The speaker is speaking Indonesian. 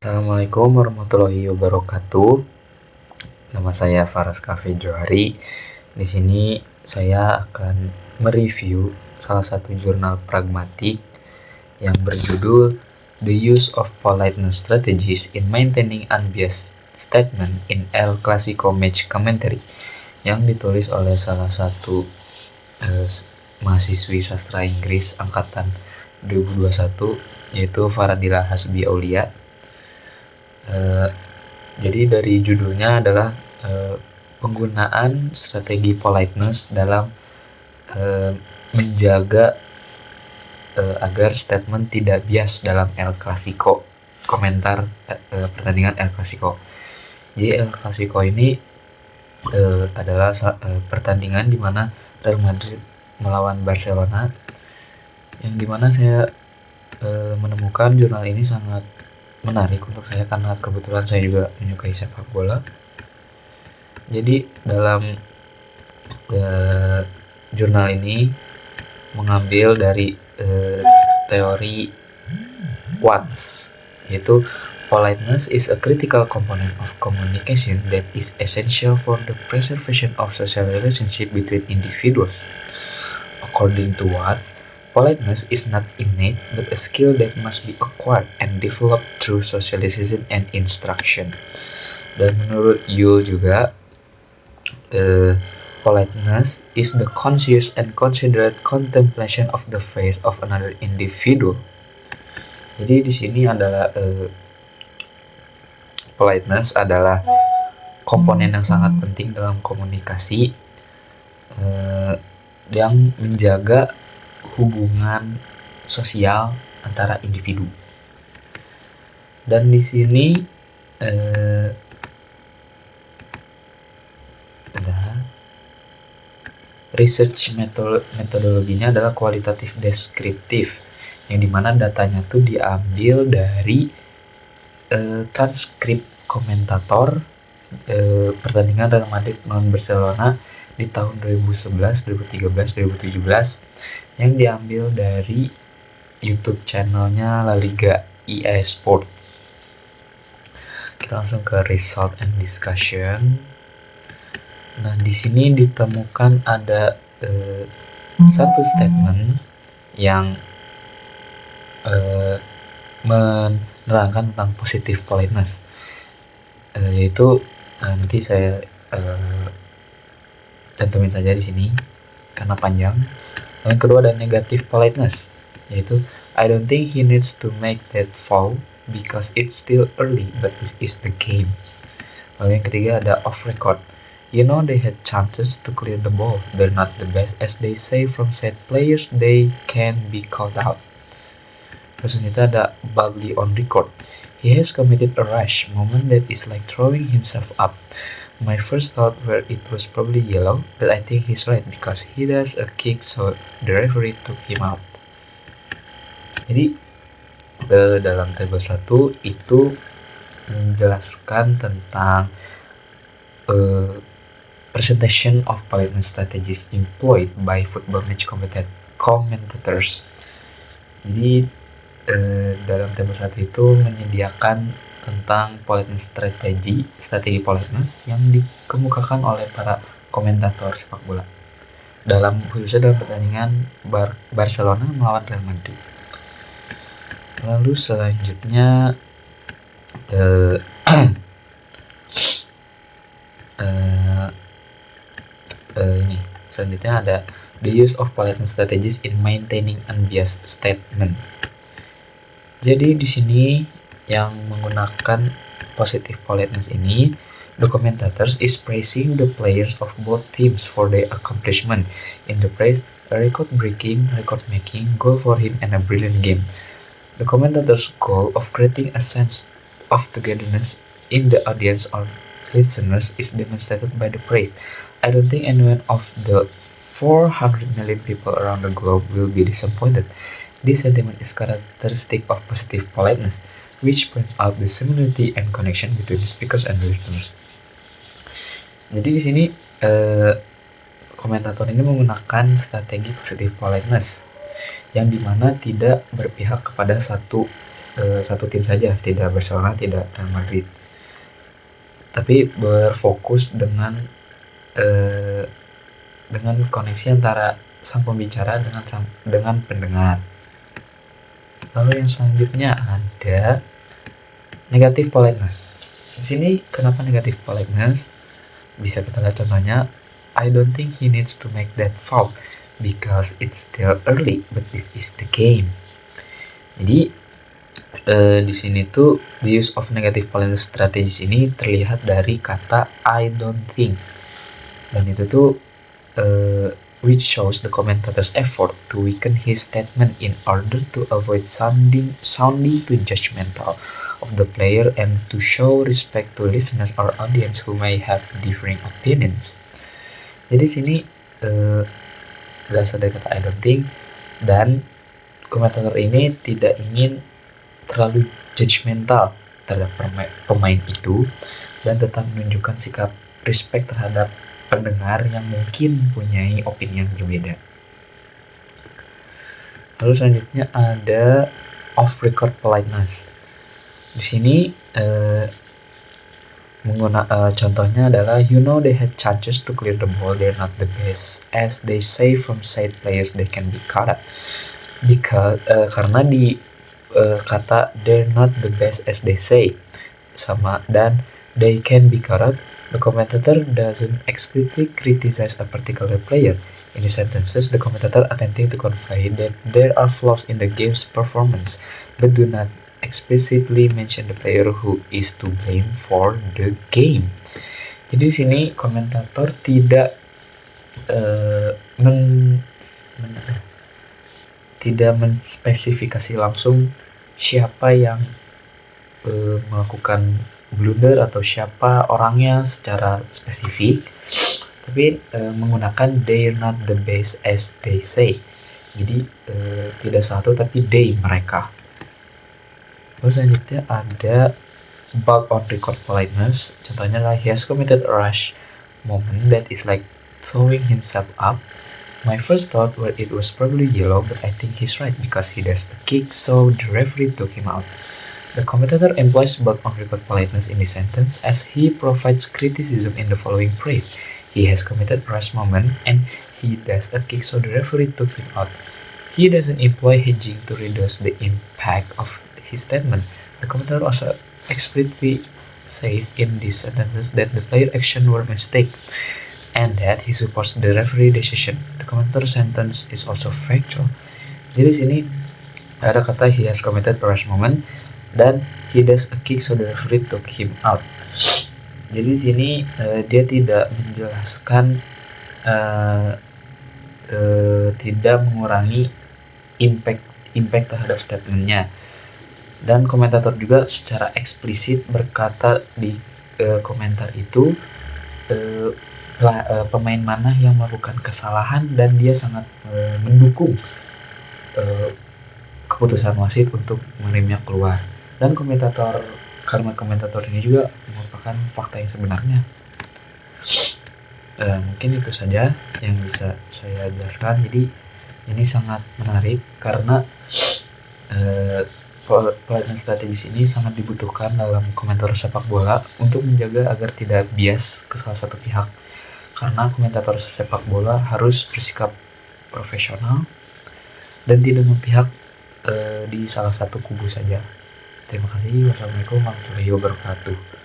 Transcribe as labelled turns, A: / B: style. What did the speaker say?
A: Assalamualaikum warahmatullahi wabarakatuh. Nama saya Faras Kafe Johari. Di sini saya akan mereview salah satu jurnal pragmatik yang berjudul The Use of Politeness Strategies in Maintaining Unbiased Statement in El Clasico Match Commentary, yang ditulis oleh salah satu mahasiswi sastra Inggris angkatan 2021, yaitu Faradila Hasbi Aulia. Jadi dari judulnya adalah penggunaan strategi politeness dalam menjaga agar statement tidak bias dalam El Clasico, komentar pertandingan El Clasico. Jadi El Clasico ini adalah pertandingan di mana Real Madrid melawan Barcelona, yang dimana saya menemukan jurnal ini sangat menarik untuk saya karena kebetulan saya juga menyukai sepak bola. Jadi dalam jurnal ini mengambil dari teori Watts, yaitu politeness is a critical component of communication that is essential for the preservation of social relationship between individuals. According to Watts, politeness is not innate but a skill that must be acquired and developed through socialization and instruction. Dan menurut Yule juga, politeness is the conscious and considerate contemplation of the face of another individual. Jadi di sini adalah politeness adalah komponen yang sangat penting dalam komunikasi yang menjaga hubungan sosial antara individu. Dan di sini research metodologinya adalah kualitatif deskriptif, yang dimana datanya tuh diambil dari transkrip komentator pertandingan Real Madrid melawan Barcelona di tahun 2011, 2013, 2017 yang diambil dari YouTube channelnya La Liga EA Sports. Kita langsung ke result and discussion. Nah, di sini ditemukan ada satu statement yang menerangkan tentang positive politeness, yaitu nanti saya cantumin saja di sini karena panjang. Yang kedua ada negative politeness, yaitu I don't think he needs to make that foul because it's still early, but this is the game. Lalu yang ketiga ada off record. You know they had chances to clear the ball. They're not the best as they say from set players. They can be called out. Terus kita ada Bagley on record. He has committed a rash moment that is like throwing himself up. My first thought were it was probably yellow, but I think he's right because he does a kick so the referee took him out. Jadi dalam tabel 1 itu menjelaskan tentang presentation of politeness strategies employed by football match commentators. Jadi dalam tabel 1 itu menyediakan tentang politeness strategi politeness yang dikemukakan oleh para komentator sepak bola khususnya dalam pertandingan Barcelona melawan Real Madrid. Lalu selanjutnya selanjutnya ada the use of politeness strategies in maintaining unbiased statement. Jadi di sini yang menggunakan positive politeness ini, the commentators is praising the players of both teams for their accomplishment. In the praise, a record-breaking, record-making goal for him and a brilliant game. The commentators' goal of creating a sense of togetherness in the audience or listeners is demonstrated by the praise. I don't think anyone of the 400 million people around the globe will be disappointed. This sentiment is characteristic of positive politeness, which points out the similarity and connection between the speakers and the listeners. Jadi di sini komentator ini menggunakan strategi positive politeness yang dimana tidak berpihak kepada satu satu tim saja, tidak Barcelona, tidak Real Madrid, tapi berfokus dengan koneksi antara sang pembicara dengan pendengar. Lalu yang selanjutnya ada negative politeness. Di sini kenapa negative politeness? Bisa kita lihat contohnya, I don't think he needs to make that fault because it's still early, but this is the game. Jadi di sini tuh the use of negative politeness strategies ini terlihat dari kata I don't think, dan itu tuh which shows the commentator's effort to weaken his statement in order to avoid sounding too judgmental of the player and to show respect to listeners or audience who may have differing opinions. Jadi sini berasal dari kata I don't think, dan komentator ini tidak ingin terlalu judgmental terhadap pemain itu dan tetap menunjukkan sikap respect terhadap pendengar yang mungkin mempunyai opini yang berbeda. Lalu selanjutnya ada off record politeness. Di sini contohnya adalah they had chances to clear the ball, they're not the best, as they say from side players they can be caught up. Because karena di kata they're not the best as they say sama dan they can be caught up, the commentator doesn't explicitly criticize a particular player. In the sentences, the commentator attempting to convey that there are flaws in the game's performance, but do not explicitly mention the player who is to blame for the game. Jadi di sini komentator tidak tidak menspesifikasi langsung siapa yang melakukan blunder atau siapa orangnya secara spesifik, tapi menggunakan they're not the best as they say. Jadi tidak satu tapi mereka. Lalu selanjutnya ada bug on record politeness. Contohnya adalah he has committed a rash moment that is like throwing himself up. My first thought was it was probably yellow, but I think he's right because he does a kick, so the referee took him out. The commentator employs bug on record politeness in this sentence as he provides criticism in the following phrase. He has committed a rash moment and he does a kick, so the referee took him out. He doesn't employ hedging to reduce the impact of his statement. The commentator also explicitly says in these sentences that the player action were mistake and that he supports the referee decision. The commentator sentence is also factual. Jadi sini ada kata he has committed a rash moment dan he does a kick, so the referee took him out. Jadi sini dia tidak menjelaskan, tidak mengurangi impact terhadap statementnya. Dan komentator juga secara eksplisit berkata di komentar itu pemain mana yang melakukan kesalahan dan dia sangat mendukung keputusan wasit untuk mengirimnya keluar. Dan karena komentator ini juga merupakan fakta yang sebenarnya. Mungkin itu saja yang bisa saya jelaskan. Jadi ini sangat menarik karena politeness strategis ini sangat dibutuhkan dalam komentator sepak bola untuk menjaga agar tidak bias ke salah satu pihak, karena komentator sepak bola harus bersikap profesional dan tidak memihak di salah satu kubu saja. Terima kasih. Wassalamualaikum warahmatullahi wabarakatuh.